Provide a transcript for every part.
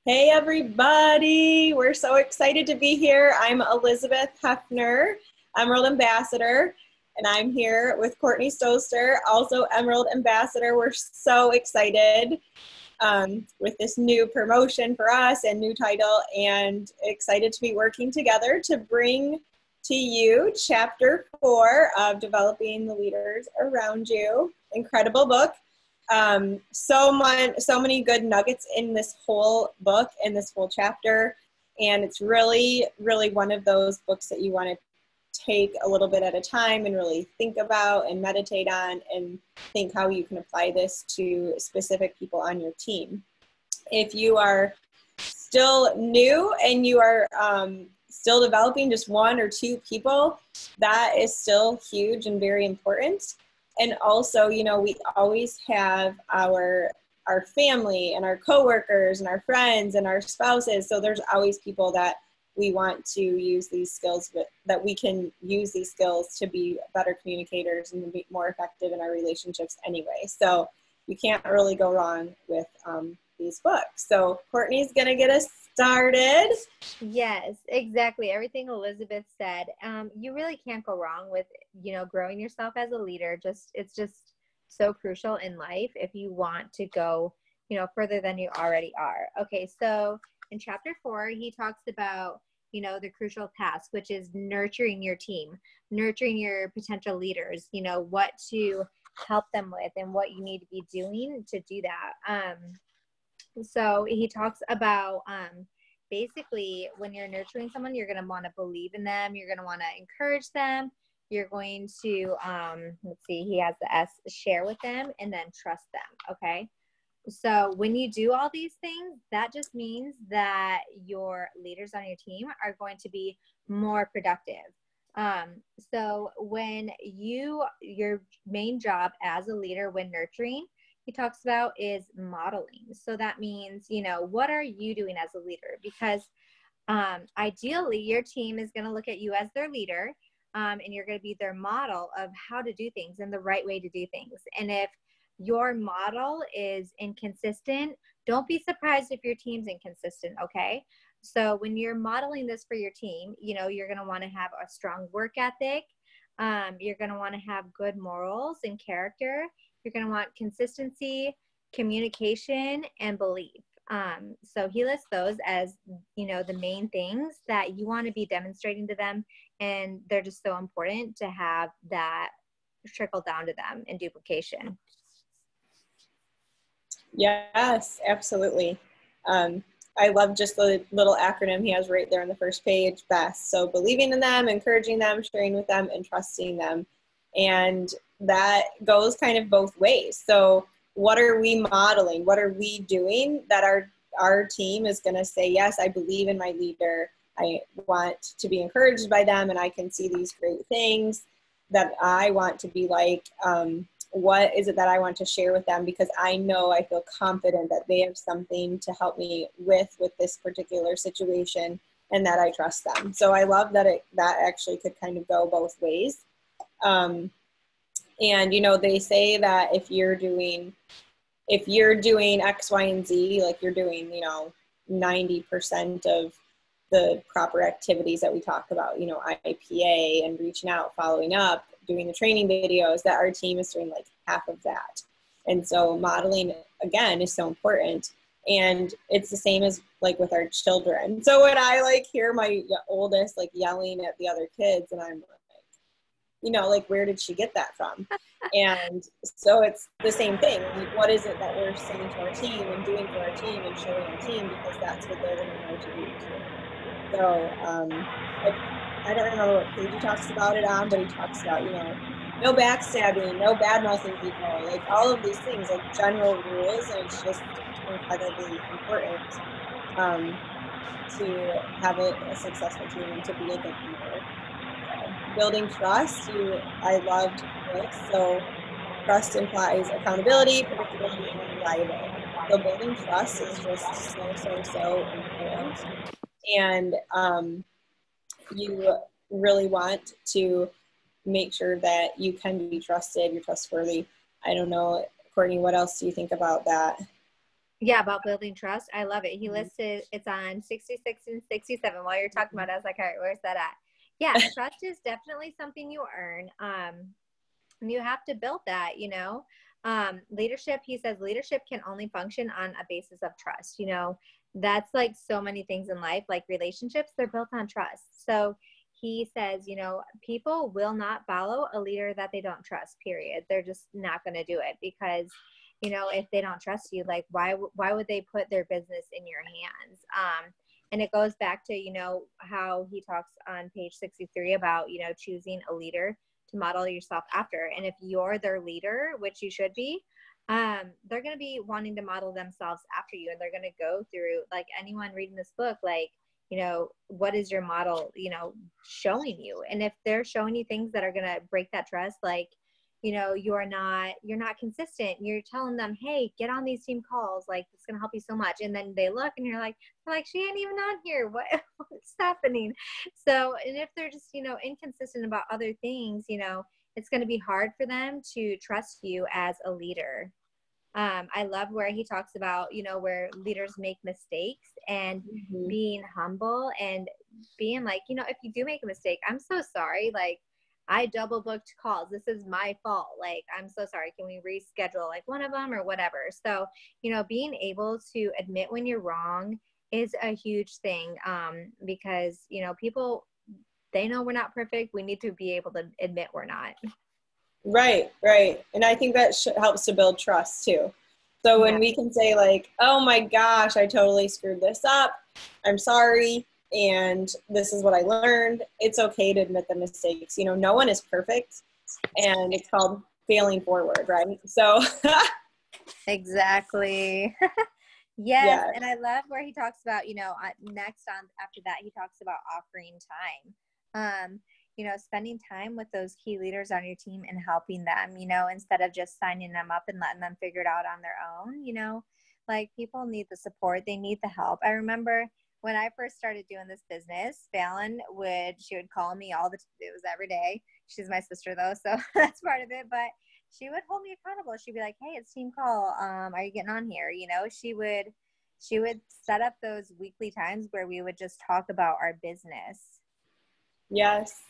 Hey everybody, we're so excited to be here. I'm Eilers-Heffner, Emerald Ambassador, and I'm here with Courtney Stoster, also Emerald Ambassador. We're so excited with this new promotion for us and new title, and excited to be working together to bring to you Chapter 4 of Developing the Leaders Around You. Incredible book. So many good nuggets in this whole book and this whole chapter. And it's really, really one of those books that you want to take a little bit at a time and really think about and meditate on and think how you can apply this to specific people on your team. If you are still new and you are still developing just one or two people, that is still huge and very important. And also, you know, we always have our family and our coworkers and our friends and our spouses. So there's always people that we want to use these skills, that we can use these skills to be better communicators and be more effective in our relationships anyway. So you can't really go wrong with these books. So Courtney's gonna get us started. Yes, exactly. Everything Elizabeth said. You really can't go wrong with, growing yourself as a leader. It's just so crucial in life if you want to go, further than you already are. Okay, so in chapter 4, he talks about, the crucial task, which is nurturing your team, nurturing your potential leaders, what to help them with and what you need to be doing to do that. So he talks about basically when you're nurturing someone, you're going to want to believe in them. You're going to want to encourage them. You're going to, let's see, he has the S, share with them, and then trust them. Okay. So when you do all these things, that just means that your leaders on your team are going to be more productive. So when your main job as a leader when nurturing, he talks about is modeling. So that means, what are you doing as a leader? Because ideally, your team is going to look at you as their leader, and you're going to be their model of how to do things and the right way to do things. And if your model is inconsistent, don't be surprised if your team's inconsistent, okay? So when you're modeling this for your team, you're going to want to have a strong work ethic. You're going to want to have good morals and character. You're going to want consistency, communication, and belief. So he lists those as, the main things that you want to be demonstrating to them. And they're just so important to have that trickle down to them in duplication. Yes, absolutely. I love just the little acronym he has right there on the first page, BEST. So believing in them, encouraging them, sharing with them, and trusting them. And that goes kind of both ways. So what are we modeling? What are we doing that our team is going to say, yes, I believe in my leader. I want to be encouraged by them, and I can see these great things that I want to be like. What is it that I want to share with them? Because I feel confident that they have something to help me with this particular situation, and that I trust them. So I love that that actually could kind of go both ways. And, they say that if you're doing X, Y, and Z, like you're doing, 90% of the proper activities that we talk about, IPA and reaching out, following up, doing the training videos, that our team is doing like half of that. And so modeling, again, is so important. And it's the same as like with our children. So when I hear my oldest yelling at the other kids, and I'm where did she get that from? And so it's the same thing. What is it that we're saying to our team and doing for our team and showing our team, because that's what they're going to know to do too. So I don't remember what page he talks about it on, but he talks about, no backstabbing, no bad-mouthing people, all of these things, general rules, and it's just incredibly important to have a successful team and to be a good leader. Building trust, I loved this. So trust implies accountability, predictability, and reliability. So building trust is just so important. And you really want to make sure that you can be trusted, you're trustworthy. I don't know, Courtney, what else do you think about that? Yeah, about building trust. I love it. He listed it's on 66 and 67. While you're talking about it, I was like, all right, where's that at? Yeah, trust is definitely something you earn. And you have to build that, you know. Leadership, he says, leadership can only function on a basis of trust. You know, that's like so many things in life, like relationships, they're built on trust. So he says, you know, people will not follow a leader that they don't trust, period. They're just not going to do it because, you know, if they don't trust you, like why would they put their business in your hands? And it goes back to, you know, how he talks on page 63 about, you know, choosing a leader to model yourself after. And if you're their leader, which you should be, they're going to be wanting to model themselves after you. And they're going to go through, like anyone reading this book, like, you know, what is your model, you know, showing you? And if they're showing you things that are going to break that trust, like, you know, you're not consistent. You're telling them, hey, get on these team calls. Like, it's going to help you so much. And then they look and you're like, she ain't even on here. What's happening? So, and if they're just, you know, inconsistent about other things, you know, it's going to be hard for them to trust you as a leader. I love where he talks about, you know, where leaders make mistakes and being humble and being like, you know, if you do make a mistake, I'm so sorry. Like, I double booked calls. This is my fault. Like, I'm so sorry. Can we reschedule like one of them or whatever? So, you know, being able to admit when you're wrong is a huge thing, because, you know, people, they know we're not perfect. We need to be able to admit we're not. Right. And I think that helps to build trust too. So when we can say like, oh my gosh, I totally screwed this up. I'm sorry. And this is what I learned. It's okay to admit the mistakes. You know, no one is perfect, and it's called failing forward, right? So exactly. Yes. And I love where he talks about, you know, next on after that, he talks about offering time. You know, spending time with those key leaders on your team and helping them, you know, instead of just signing them up and letting them figure it out on their own. You know, like, people need the support. They need the help. I remember when I first started doing this business, Fallon she would call me it was every day. She's my sister though, so that's part of it. But she would hold me accountable. She'd be like, hey, it's team call. Are you getting on here? You know, she would set up those weekly times where we would just talk about our business. Yes.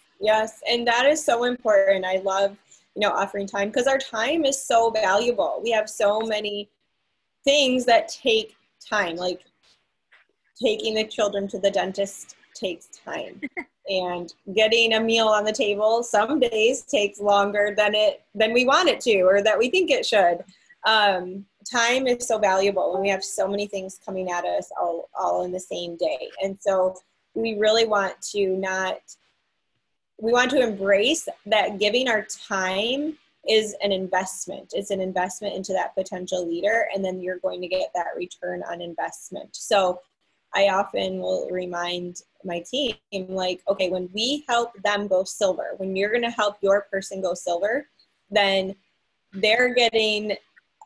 And that is so important. I love, you know, offering time because our time is so valuable. We have so many things that take time, like taking the children to the dentist takes time. And getting a meal on the table some days takes longer than we want it to, or that we think it should. Time is so valuable when we have so many things coming at us all in the same day. And so we really want to embrace that giving our time is an investment. It's an investment into that potential leader, and then you're going to get that return on investment. So I often will remind my team, like, okay, when we help them go silver, when you're going to help your person go silver, then they're getting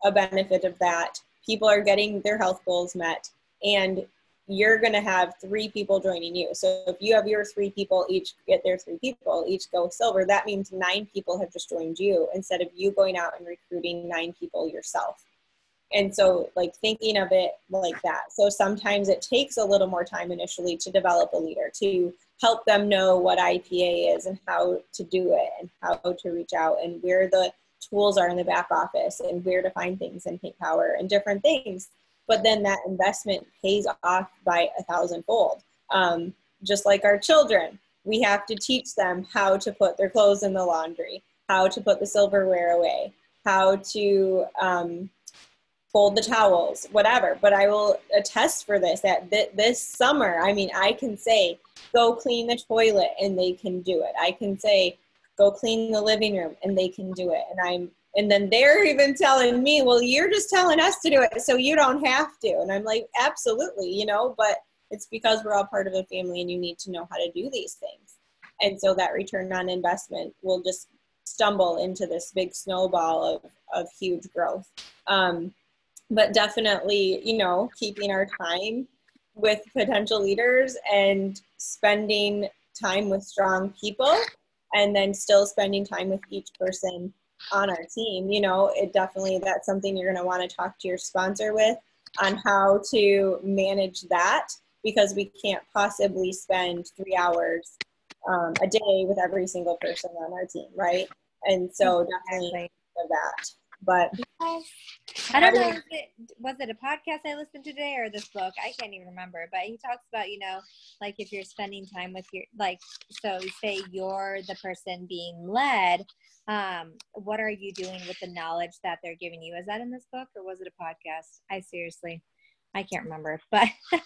a benefit of that. People are getting their health goals met, and you're going to have 3 people joining you. So if you have your 3 people, each get their 3 people, each go silver, that means 9 people have just joined you instead of you going out and recruiting 9 people yourself. And so, like, thinking of it like that. So sometimes it takes a little more time initially to develop a leader, to help them know what IPA is and how to do it and how to reach out and where the tools are in the back office and where to find things in Pink Power and different things. But then that investment pays off by 1,000-fold. Just like our children, we have to teach them how to put their clothes in the laundry, how to put the silverware away, how to fold the towels, whatever. But I will attest for this, that this summer, I mean, I can say, go clean the toilet, and they can do it. I can say, go clean the living room, and they can do it. And then they're even telling me, well, you're just telling us to do it, so you don't have to. And I'm like, absolutely, you know, but it's because we're all part of a family, and you need to know how to do these things. And so that return on investment will just stumble into this big snowball of huge growth. But definitely, you know, keeping our time with potential leaders and spending time with strong people, and then still spending time with each person on our team. You know, that's something you're going to want to talk to your sponsor with. on how to manage that, because we can't possibly spend 3 hours a day with every single person on our team, right? And so definitely of that. But I don't know, was it a podcast I listened to today or this book? I can't even remember, but he talks about, you know, like if you're spending time with your, like, so say you're the person being led, what are you doing with the knowledge that they're giving you? Is that in this book or was it a podcast? I can't remember, but he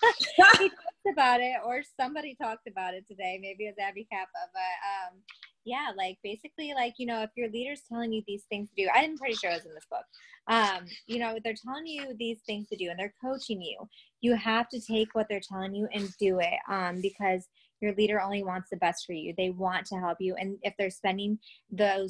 talked about it, or somebody talked about it today. Maybe it was Abby Kappa, but yeah, like basically, like, you know, if your leader's telling you these things to do, I'm pretty sure it was in this book. You know, they're telling you these things to do and they're coaching you. You have to take what they're telling you and do it, because your leader only wants the best for you. They want to help you. And if they're spending that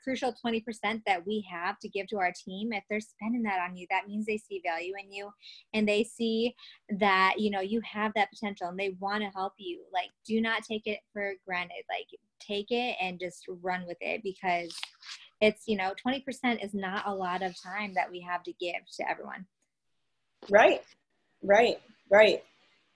crucial 20% that we have to give to our team, if they're spending that on you, that means they see value in you and they see that, you know, you have that potential and they want to help you. Like, do not take it for granted. Like, take it and just run with it, because it's, you know, 20% is not a lot of time that we have to give to everyone. Right.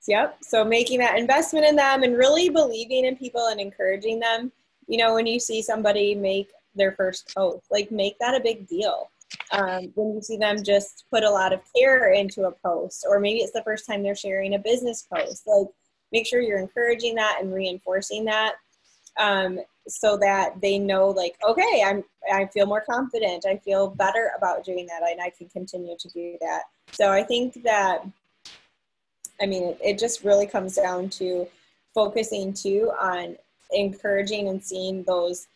Yep. So making that investment in them and really believing in people and encouraging them. You know, when you see somebody make their first post, like, make that a big deal. When you see them just put a lot of care into a post, or maybe it's the first time they're sharing a business post, like, make sure you're encouraging that and reinforcing that, so that they know, like, okay, I feel more confident. I feel better about doing that, and I can continue to do that. So I think that, I mean, it just really comes down to focusing too on encouraging and seeing those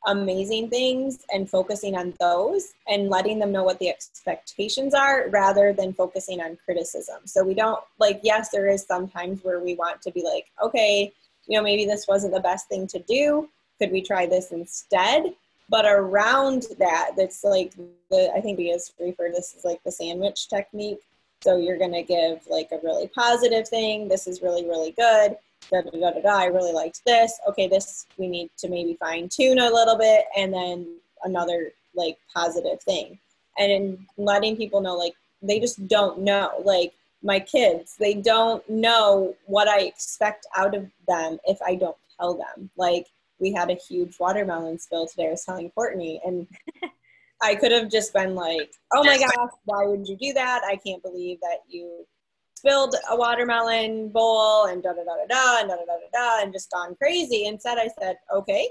amazing things and focusing on those and letting them know what the expectations are, rather than focusing on criticism. So we don't, like, yes, there is some times where we want to be like, okay, you know, maybe this wasn't the best thing to do. Could we try this instead? But around that, that's like I think we just refer to this as like the sandwich technique. So you're going to give like a really positive thing. This is really, really good. Da, da, da, da, da. I really liked this. Okay, this we need to maybe fine tune a little bit, and then another like positive thing. And in letting people know, like, they just don't know. Like my kids, they don't know what I expect out of them if I don't tell them. Like, we had a huge watermelon spill today. I was telling Courtney, and I could have just been like, oh my gosh, why would you do that? I can't believe that you spilled a watermelon bowl and da-da-da-da-da and da-da-da-da-da and just gone crazy. Instead, I said, okay,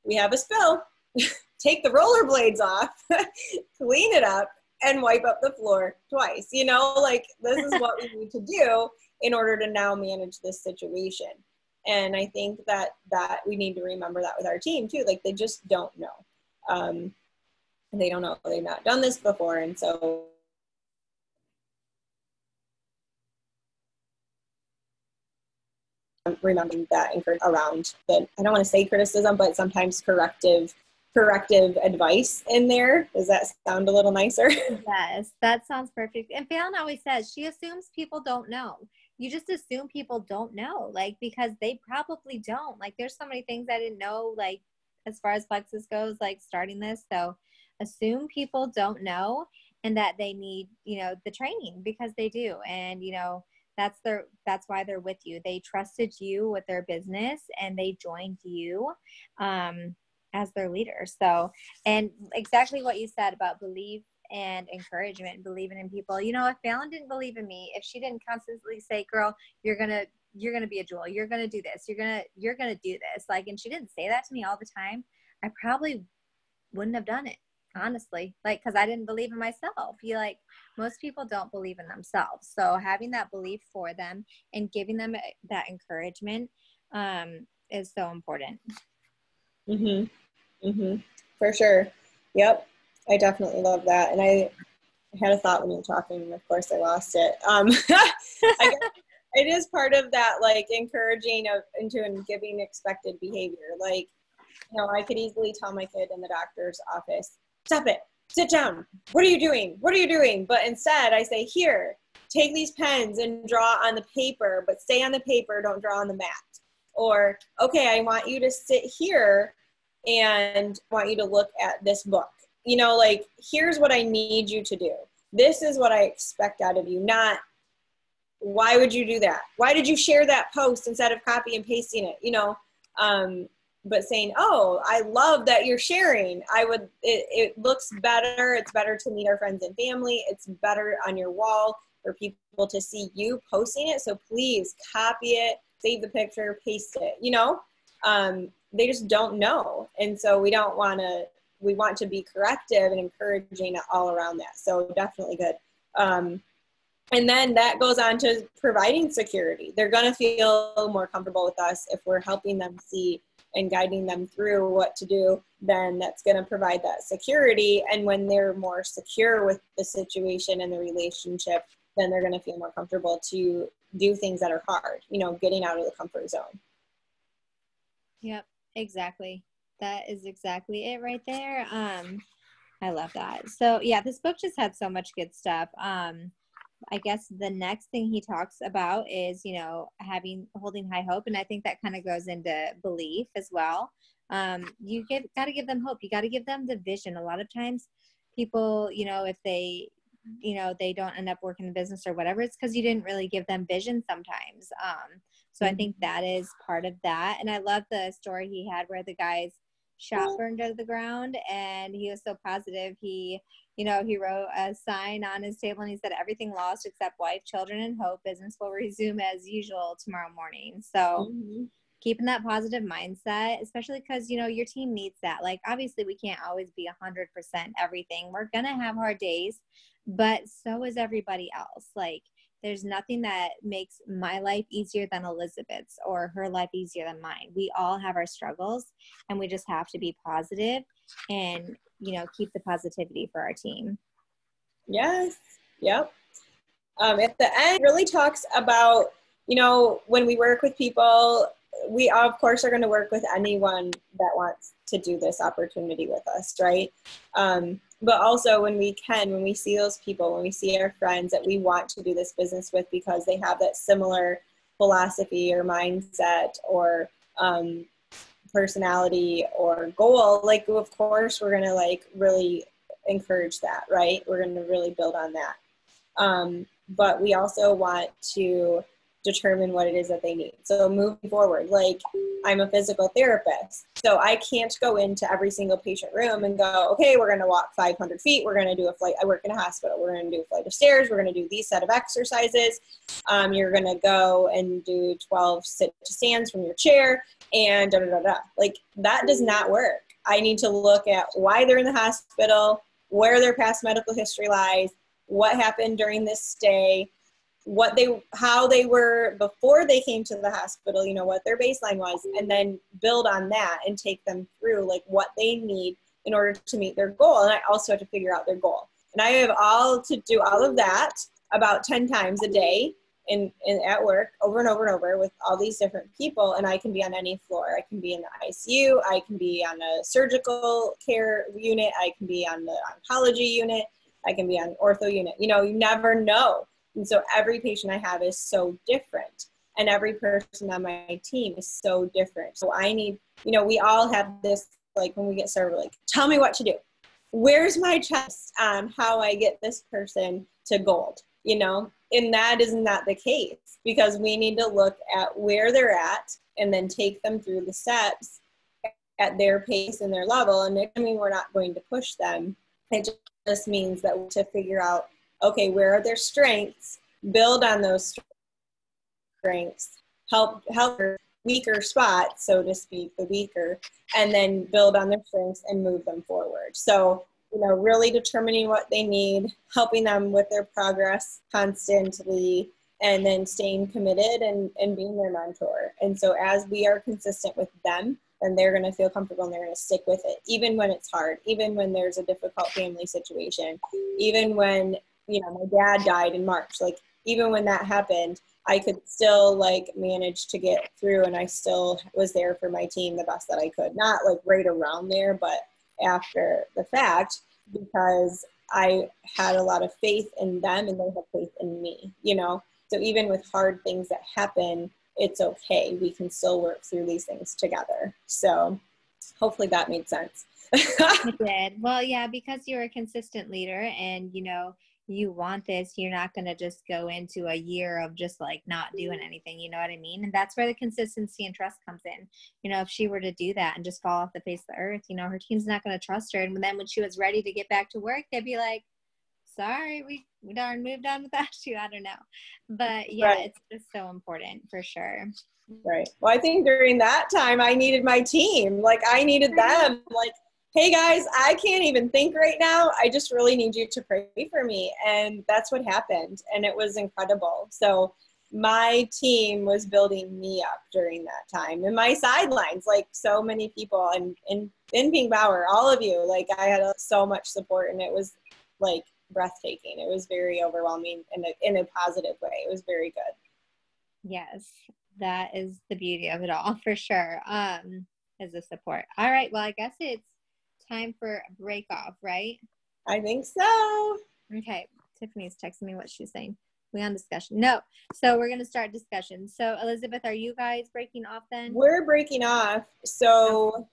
we have a spill. Take the rollerblades off, clean it up, and wipe up the floor twice. You know, like, this is what we need to do in order to now manage this situation. And I think that we need to remember that with our team too. Like, they just don't know. They don't know. They've not done this before. And so remembering that around the, I don't want to say criticism, but sometimes corrective advice in there. Does that sound a little nicer? Yes, that sounds perfect. And Fallon always says she assumes people don't know. You just assume people don't know, like, because they probably don't. Like, there's so many things I didn't know, like, as far as Plexus goes, like, starting this. So assume people don't know, and that they need, you know, the training, because they do. And, you know, that's why they're with you. They trusted you with their business, and they joined you as their leader. So, and exactly what you said about belief and encouragement, believing in people. You know, if Fallon didn't believe in me, if she didn't constantly say, girl, you're going to be a jewel, you're going to do this, you're going to do this. Like, and she didn't say that to me all the time, I probably wouldn't have done it, honestly. Like, cause I didn't believe in myself. Like, most people don't believe in themselves. So having that belief for them and giving them that encouragement, is so important. For sure. Yep. I definitely love that. And I had a thought when you were talking, and of course I lost it. I guess it is part of that, like, encouraging into and giving expected behavior. Like, you know, I could easily tell my kid in the doctor's office, stop it, sit down. What are you doing? What are you doing? But instead I say, here, take these pens and draw on the paper, but stay on the paper, don't draw on the mat. Or, okay, I want you to sit here and want you to look at this book. You know, like, here's what I need you to do. this is what I expect out of you, not why would you do that? Why did you share that post instead of copy and pasting it? You know, but saying, oh, I love that you're sharing. It looks better. It's better to meet our friends and family. It's better on your wall for people to see you posting it. So please copy it, save the picture, paste it, you know. They just don't know. And so we want to be corrective and encouraging all around that. So definitely good. And then that goes on to providing security. They're going to feel more comfortable with us if we're helping them see and guiding them through what to do. Then that's going to provide that security. And when they're more secure with the situation and the relationship, then they're going to feel more comfortable to do things that are hard, you know, getting out of the comfort zone. Yep, exactly. That is exactly it right there. I love that. So yeah, this book just had so much good stuff. I guess the next thing he talks about is, you know, holding high hope. And I think that kind of goes into belief as well. You got to give them hope. You got to give them the vision. A lot of times people, you know, if they, you know, they don't end up working in business or whatever, it's because you didn't really give them vision sometimes. So I think that is part of that. And I love the story he had where the guy's shop burned to the ground and he was so positive. He wrote a sign on his table and he said, everything lost except wife, children, and hope. Business will resume as usual tomorrow morning. So keeping that positive mindset, especially because, you know, your team needs that. Like, obviously we can't always be 100% everything. We're going to have hard days, but so is everybody else. Like, there's nothing that makes my life easier than Elizabeth's or her life easier than mine. We all have our struggles and we just have to be positive and, you know, keep the positivity for our team. Yes. Yep. At the end, it really talks about, you know, when we work with people, we of course are going to work with anyone that wants to do this opportunity with us, right? But also when we see those people, when we see our friends that we want to do this business with because they have that similar philosophy or mindset or personality or goal, like, of course, we're going to like really encourage that, right? We're going to really build on that. But we also want to determine what it is that they need. So moving forward, like, I'm a physical therapist, so I can't go into every single patient room and go, okay, we're going to walk 500 feet. We're going to do a flight. I work in a hospital. We're going to do a flight of stairs. We're going to do these set of exercises. You're going to go and do 12 sit to stands from your chair and da, da, da, da. Like, that does not work. I need to look at why they're in the hospital, where their past medical history lies, what happened during this stay, how they were before they came to the hospital, you know, what their baseline was, and then build on that and take them through like what they need in order to meet their goal. And I also have to figure out their goal. And I have to do all of that about 10 times a day in at work over and over and over with all these different people. And I can be on any floor. I can be in the ICU. I can be on a surgical care unit. I can be on the oncology unit. I can be on ortho unit. You know, you never know. And so every patient I have is so different. And every person on my team is so different. So I need, you know, we all have this, like when we get started, like, tell me what to do. Where's my checklist on how I get this person to gold, you know? And that is not the case because we need to look at where they're at and then take them through the steps at their pace and their level. And it doesn't mean we're not going to push them. It just means that we have to figure out, okay, where are their strengths? Build on those strengths, help their weaker spot, so to speak, the weaker, and then build on their strengths and move them forward. So, you know, really determining what they need, helping them with their progress constantly, and then staying committed and being their mentor. And so as we are consistent with them, then they're going to feel comfortable and they're going to stick with it, even when it's hard, even when there's a difficult family situation, even when, you know, my dad died in March. Like, even when that happened, I could still like manage to get through, and I still was there for my team the best that I could. Not like right around there, but after the fact, because I had a lot of faith in them and they had faith in me, you know? So even with hard things that happen, it's okay. We can still work through these things together. So hopefully that made sense. It did. Well, yeah, because you're a consistent leader and, you know, you want this, you're not going to just go into a year of just like not doing anything. You know what I mean? And that's where the consistency and trust comes in. You know, if she were to do that and just fall off the face of the earth, you know, her team's not going to trust her. And then when she was ready to get back to work, they'd be like, sorry, we darn moved on without you. I don't know. But yeah, Right. It's just so important for sure. Right. Well, I think during that time I needed my team. Like I needed them. Like, hey guys, I can't even think right now. I just really need you to pray for me. And that's what happened. And it was incredible. So my team was building me up during that time. And my sidelines, like so many people and in Pink Power, all of you, like I had so much support, and it was like breathtaking. It was very overwhelming in a positive way. It was very good. Yes, that is the beauty of it all for sure. Is the support. All right. Well, I guess it's time for a break off, right? I think so. Okay. Tiffany's texting me what she's saying. We on discussion? No. So we're gonna start discussion. So Elizabeth, are you guys breaking off then? We're breaking off. So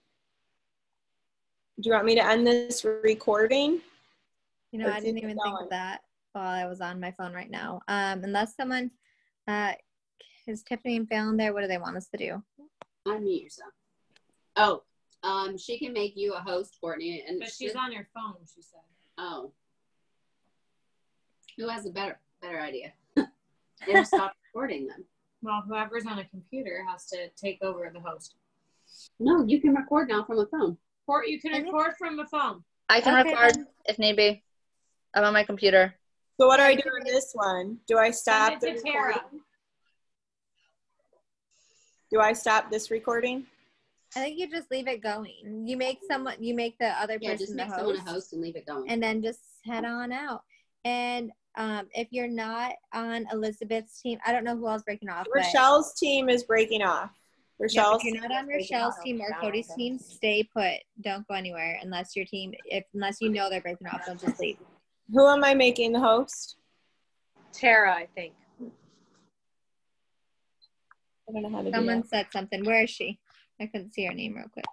do you want me to end this recording? You know, I didn't even think of that while I was on my phone right now. Unless someone is Tiffany and Fallon there, what do they want us to do? Unmute yourself. Oh, she can make you a host, Courtney. But she's on your phone, she said. Oh. Who has a better idea? And stop recording them. Well, whoever's on a computer has to take over the host. No, you can record now from a phone. Or you can record from a phone. I can record if need be. I'm on my computer. So what do I do on this one? Do I stop Send it to Tara. Do I stop this recording? I think you just leave it going. You make the other person just make the someone host, a host and leave it going. and then just head on out. And if you're not on Elizabeth's team, I don't know who else breaking off. Rochelle's team is breaking off. If you're not on Rochelle's team or Cody's team, stay put. Don't go anywhere unless your team, unless you know they're breaking off. Don't just leave. Who am I making the host? Tara, I think. I don't know how to Someone do that. said something. Where is she? I couldn't see her name real quick.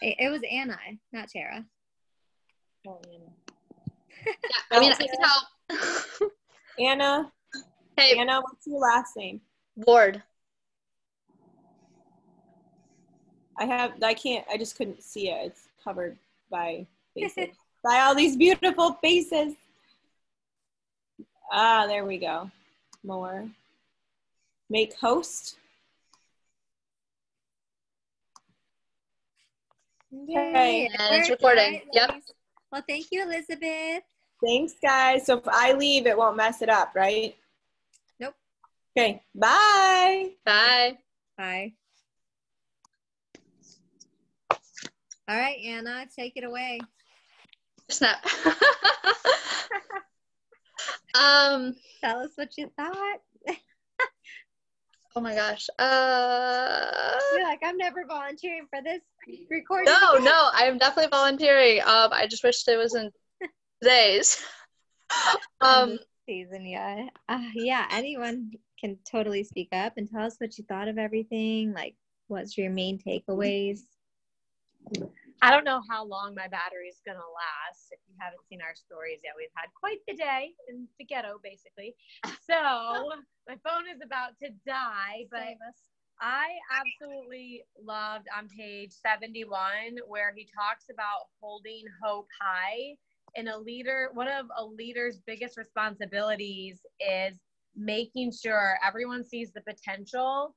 It was Anna, not Tara. Oh, Anna. Yeah, I mean, I can help. Anna. Hey, Anna, what's your last name? Ward. I just couldn't see it. It's covered by faces. By all these beautiful faces. Ah, there we go. More. Make host. Okay. And it's recording. Right, Yep. Well, thank you, Elizabeth. Thanks, guys. So if I leave, it won't mess it up, right? Nope. Okay. Bye. Bye. Bye. All right, Anna, take it away. Snap. Tell us what you thought. Oh my gosh. You're like, I'm never volunteering for this recording. No, I'm definitely volunteering. I just wished it wasn't today's. Season, yeah. Yeah, anyone can totally speak up and tell us what you thought of everything. Like, what's your main takeaways? I don't know how long my battery is going to last. If you haven't seen our stories yet, we've had quite the day in the ghetto, basically. So my phone is about to die, but I absolutely loved on page 71 where he talks about holding hope high. And one of a leader's biggest responsibilities is making sure everyone sees the potential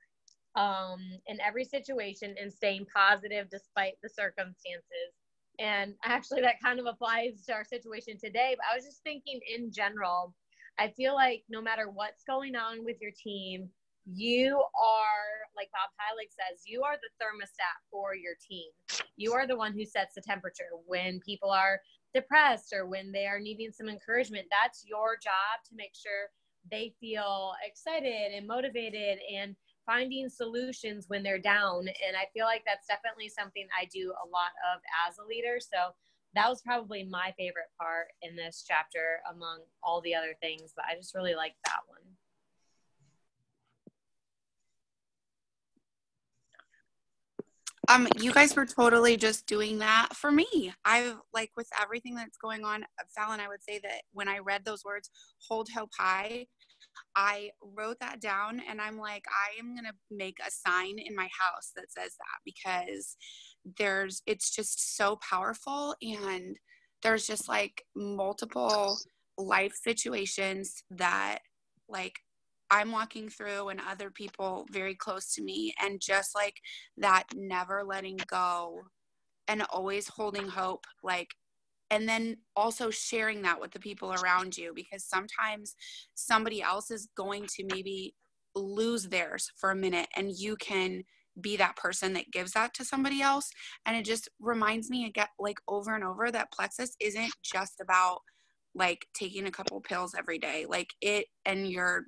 in every situation and staying positive despite the circumstances. And actually that kind of applies to our situation today, but I was just thinking in general, I feel like no matter what's going on with your team, you are, like Bob Heilig says, you are the thermostat for your team. You are the one who sets the temperature when people are depressed or when they are needing some encouragement. That's your job to make sure they feel excited and motivated and finding solutions when they're down. And I feel like that's definitely something I do a lot of as a leader. So that was probably my favorite part in this chapter among all the other things, but I just really liked that one. You guys were totally just doing that for me. Like with everything that's going on, Fallon, I would say that when I read those words, hold hope high, I wrote that down and I'm like, I am going to make a sign in my house that says that, because it's just so powerful. And there's just like multiple life situations that like I'm walking through and other people very close to me, and just like that never letting go and always holding hope, like, and then also sharing that with the people around you, because sometimes somebody else is going to maybe lose theirs for a minute and you can be that person that gives that to somebody else. And it just reminds me again, like over and over, that plexus isn't just about like taking a couple pills every day, like it, and your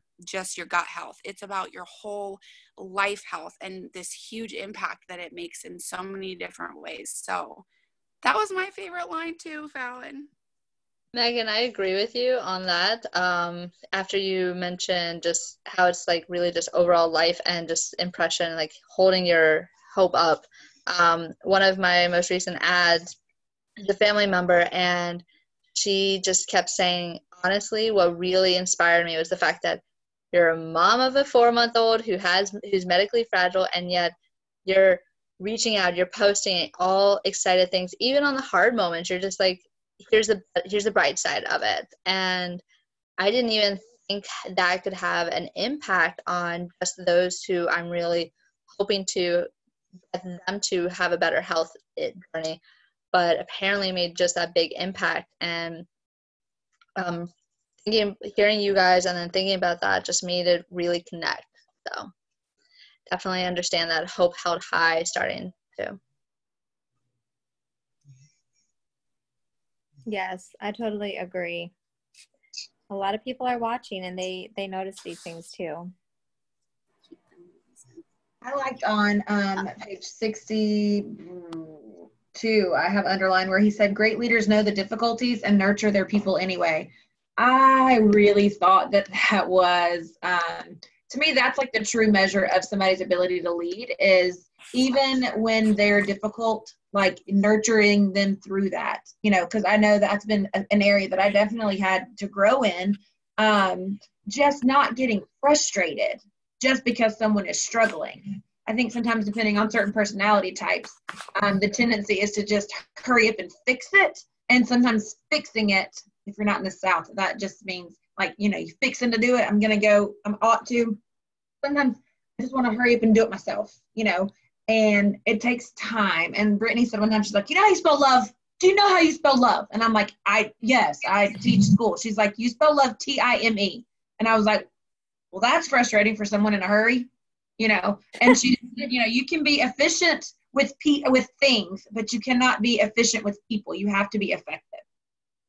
gut health. It's about your whole life health and this huge impact that it makes in so many different ways. So that was my favorite line too, Fallon. Megan, I agree with you on that. After you mentioned just how it's like really just overall life and just impression, like holding your hope up. One of my most recent ads is a family member, and she just kept saying, honestly, what really inspired me was the fact that you're a mom of a 4-month-old who's medically fragile, and yet you're reaching out, you're posting all excited things, even on the hard moments. You're just like, here's the bright side of it. And I didn't even think that could have an impact on just those who I'm really hoping to get them to have a better health journey, but apparently made just that big impact. And hearing you guys and then thinking about that just made it really connect. So definitely understand that hope held high starting too. Yes, I totally agree. A lot of people are watching and they notice these things too. I liked on page 62, I have underlined where he said, great leaders know the difficulties and nurture their people anyway. I really thought that was, to me, that's like the true measure of somebody's ability to lead, is even when they're difficult, like nurturing them through that, because I know that's been an area that I definitely had to grow in, just not getting frustrated just because someone is struggling. I think sometimes, depending on certain personality types, the tendency is to just hurry up and fix it. And sometimes fixing it, if you're not in the South, that just means like, you're fixing to do it. I'm ought to. Sometimes I just want to hurry up and do it myself, and it takes time. And Brittany said one time, she's like, you know how you spell love? Do you know how you spell love? And I'm like, yes, I teach school. She's like, you spell love Time. And I was like, well, that's frustrating for someone in a hurry, and she said, you can be efficient with things, but you cannot be efficient with people. You have to be effective.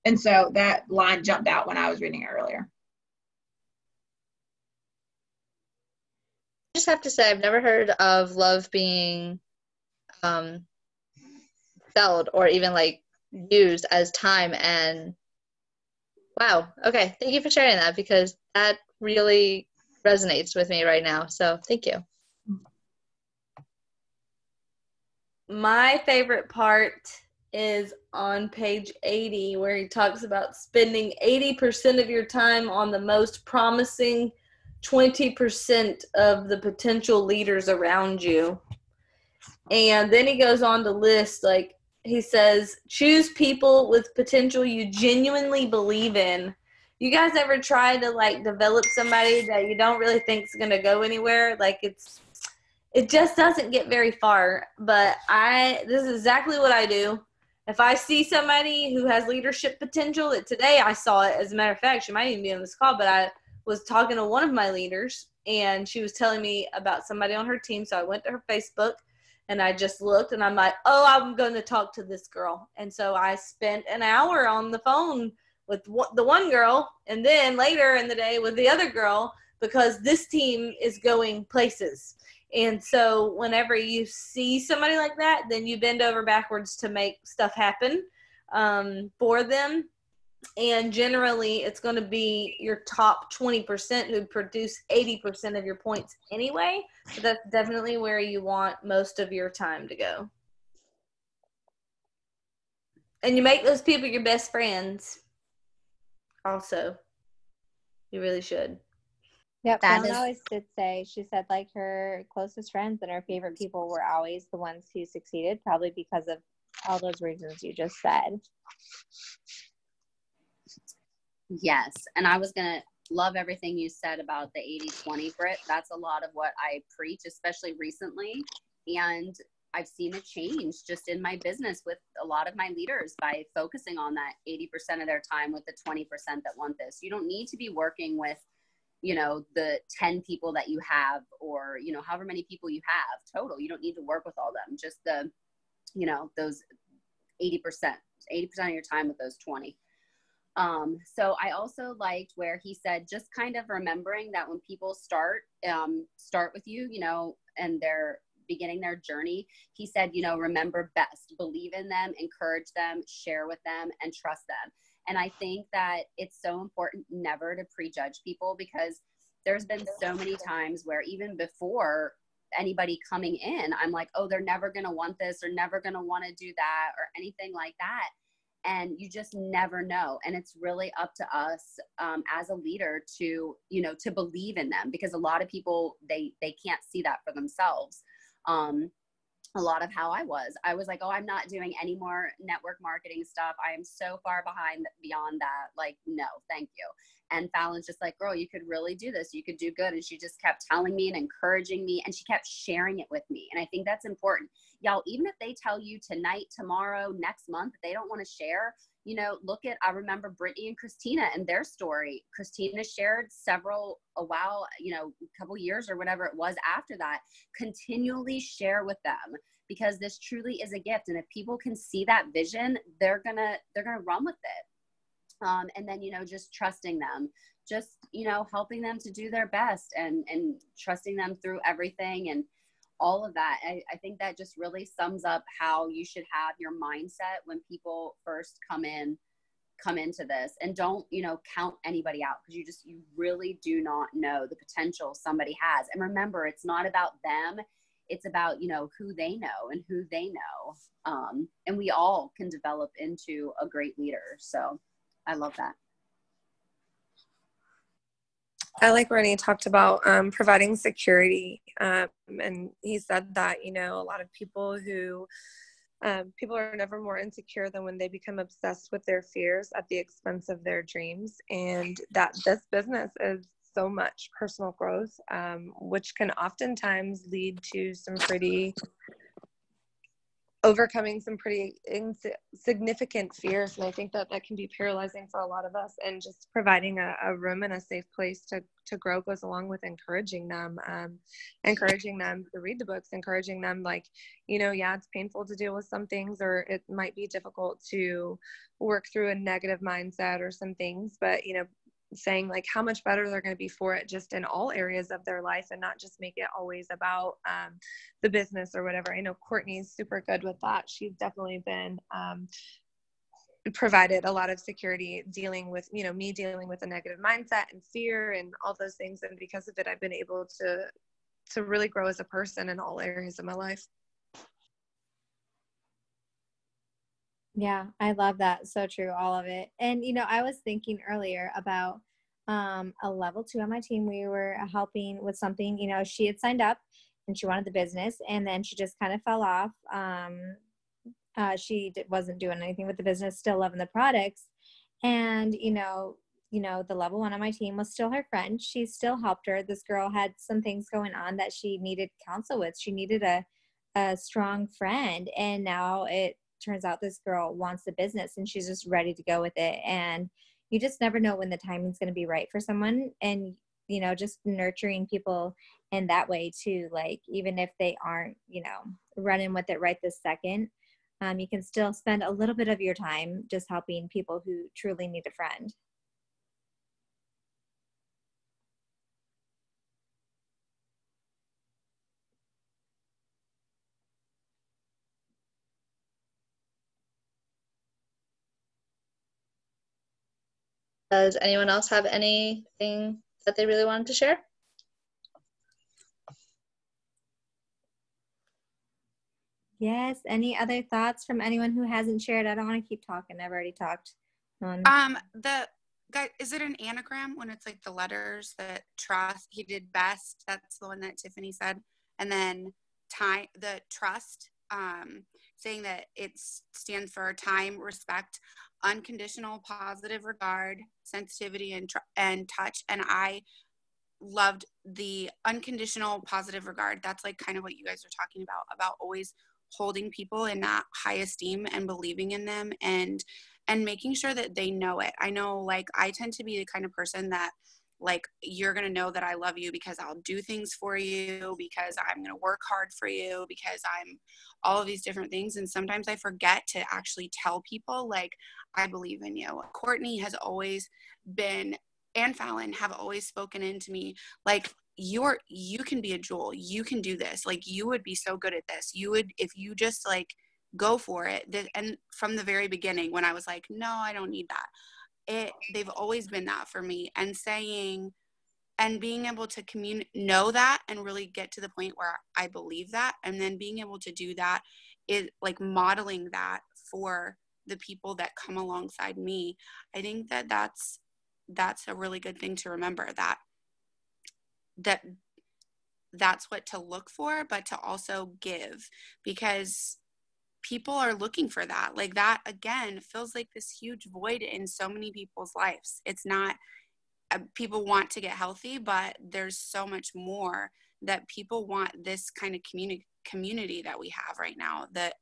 And so that line jumped out when I was reading it earlier. I just have to say, I've never heard of love being spelled or even like used as time. And wow, okay, thank you for sharing that, because that really resonates with me right now. So thank you. My favorite part is on page 80, where he talks about spending 80% of your time on the most promising 20% of the potential leaders around you. And then he goes on to list, like, he says, choose people with potential you genuinely believe in. You guys ever try to like develop somebody that you don't really think is going to go anywhere? Like it just doesn't get very far. But this is exactly what I do. If I see somebody who has leadership potential, that today I saw it, as a matter of fact, she might even be on this call, but I was talking to one of my leaders and she was telling me about somebody on her team. So I went to her Facebook and I just looked and I'm like, oh, I'm going to talk to this girl. And so I spent an hour on the phone with the one girl, and then later in the day with the other girl, because this team is going places. And so whenever you see somebody like that, then you bend over backwards to make stuff happen for them. And generally, it's going to be your top 20% who produce 80% of your points anyway. So that's definitely where you want most of your time to go. And you make those people your best friends. Also, you really should. Yep, That Dawn is- always did say, she said like her closest friends and her favorite people were always the ones who succeeded, probably because of all those reasons you just said. Yes. And I was going to love everything you said about the 80-20 Brit. That's a lot of what I preach, especially recently. And I've seen a change just in my business with a lot of my leaders by focusing on that 80% of their time with the 20% that want this. You don't need to be working with, you know, the 10 people that you have, or, you know, however many people you have total. You don't need to work with all of them. Just the, you know, those 80% of your time with those 20. So I also liked where he said, just kind of remembering that when people start with you, you know, and they're beginning their journey, he said, you know, remember best, believe in them, encourage them, share with them, and trust them. And I think that it's so important never to prejudge people, because there's been so many times where even before anybody coming in, I'm like, oh, they're never going to want this, or never going to want to do that, or anything like that. And you just never know. And it's really up to us as a leader to, you know, to believe in them, because a lot of people, they can't see that for themselves. A lot of how I was like, oh, I'm not doing any more network marketing stuff. I am so far beyond that. Like, no, thank you. And Fallon's just like, girl, you could really do this. You could do good. And she just kept telling me and encouraging me, and she kept sharing it with me. And I think that's important. Y'all, even if they tell you tonight, tomorrow, next month, they don't want to share, you know, I remember Brittany and Christina and their story. Christina shared a while, you know, a couple years or whatever it was after that. Continually share with them, because this truly is a gift. And if people can see that vision, they're gonna run with it. And then, you know, just trusting them, just, you know, helping them to do their best, and trusting them through everything and all of that. I think that just really sums up how you should have your mindset when people first come into this. And don't, you know, count anybody out, because you really do not know the potential somebody has. And remember, it's not about them. It's about, you know, who they know and who they know. And we all can develop into a great leader. So I love that. I like when he talked about providing security. And he said that, you know, a lot of people people are never more insecure than when they become obsessed with their fears at the expense of their dreams. And that this business is so much personal growth, which can oftentimes lead to overcoming some pretty significant fears. And I think that can be paralyzing for a lot of us, and just providing a room and a safe place to grow goes along with encouraging them to read the books, encouraging them, like, you know, yeah, it's painful to deal with some things, or it might be difficult to work through a negative mindset or some things, but, you know, saying like how much better they're going to be for it just in all areas of their life, and not just make it always about the business or whatever. I know Courtney's super good with that. She's definitely been provided a lot of security dealing with, you know, me dealing with a negative mindset and fear and all those things. And because of it, I've been able to really grow as a person in all areas of my life. Yeah, I love that. So true, all of it. And, you know, I was thinking earlier about a level 2 on my team. We were helping with something, you know, she had signed up and she wanted the business, and then she just kind of fell off. She wasn't doing anything with the business, still loving the products. And, you know, the level 1 on my team was still her friend. She still helped her. This girl had some things going on that she needed counsel with. She needed a strong friend. And now it turns out this girl wants the business and she's just ready to go with it. And you just never know when the timing's going to be right for someone. And, you know, just nurturing people in that way too. Like, even if they aren't, you know, running with it right this second, you can still spend a little bit of your time just helping people who truly need a friend. Does anyone else have anything that they really wanted to share? Yes. Any other thoughts from anyone who hasn't shared? I don't want to keep talking. I've already talked. The guy, is it an anagram when it's like the letters that trust? He did best. That's the one that Tiffany said. And then time, the trust, saying that it stands for time, respect, unconditional positive regard, sensitivity, and touch. And I loved the unconditional positive regard. That's like kind of what you guys are talking about always holding people in that high esteem and believing in them and making sure that they know it. I know, like, I tend to be the kind of person that, like, you're going to know that I love you because I'll do things for you, because I'm going to work hard for you, because I'm all of these different things. And sometimes I forget to actually tell people, like, I believe in you. Courtney has always been, and Fallon have always spoken into me, like, you can be a jewel. You can do this. Like, you would be so good at this. You would, if you just, like, go for it. And from the very beginning, when I was like, no, I don't need that, they've always been that for me. And saying, and being able to know that and really get to the point where I believe that, and then being able to do that is like modeling that for the people that come alongside me. I think that that's a really good thing to remember, that's what to look for, but to also give, because people are looking for that. Like, that again feels like this huge void in so many people's lives. It's not, people want to get healthy, but there's so much more that people want. This kind of community that we have right now, the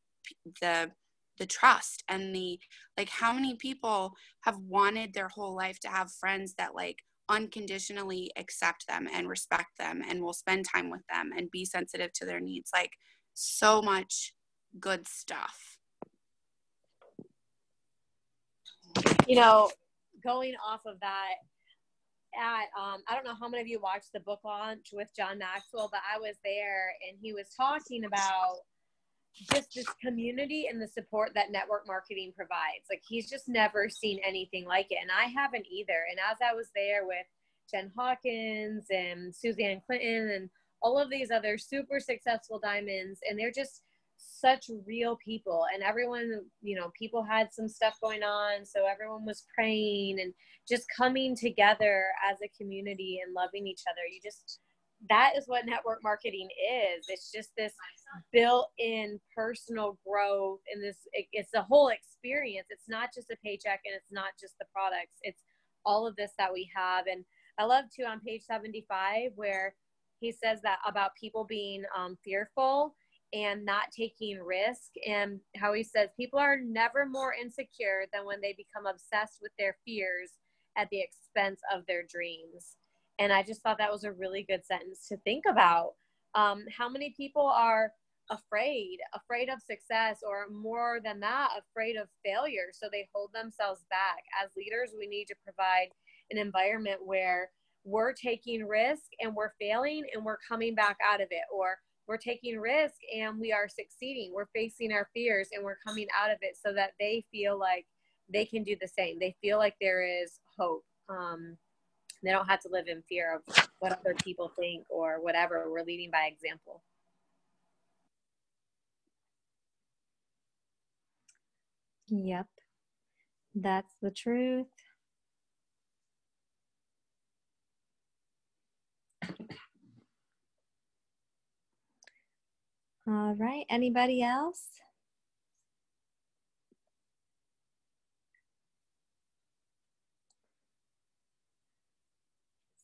trust and the, like, how many people have wanted their whole life to have friends that, like, unconditionally accept them and respect them and will spend time with them and be sensitive to their needs. Like, so much good stuff. You know, going off of that, I don't know how many of you watched the book launch with John Maxwell, but I was there, and he was talking about just this community and the support that network marketing provides. Like, he's just never seen anything like it, and I haven't either. And as I was there with Jen Hawkins and Suzanne Clinton and all of these other super successful diamonds, and they're just such real people, and everyone, you know, people had some stuff going on, so everyone was praying and just coming together as a community and loving each other. That is what network marketing is. It's just this built-in personal growth, and it's the whole experience. It's not just a paycheck, and it's not just the products. It's all of this that we have. And I love too on page 75 where he says that about people being fearful and not taking risk, and how he says people are never more insecure than when they become obsessed with their fears at the expense of their dreams. And I just thought that was a really good sentence to think about. How many people are afraid of success, or more than that, afraid of failure, so they hold themselves back. As leaders, we need to provide an environment where we're taking risk and we're failing and we're coming back out of it, or we're taking risk and we are succeeding. We're facing our fears and we're coming out of it, so that they feel like they can do the same. They feel like there is hope. They don't have to live in fear of what other people think or whatever. We're leading by example. Yep. That's the truth. All right. Anybody else?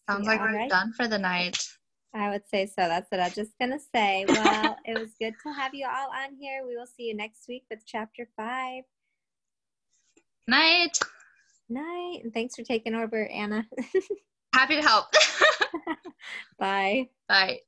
Sounds like we're done for the night. I would say so. That's what I was just going to say. Well, it was good to have you all on here. We will see you next week with chapter 5. Night. Night. And thanks for taking over, Anna. Happy to help. Bye. Bye.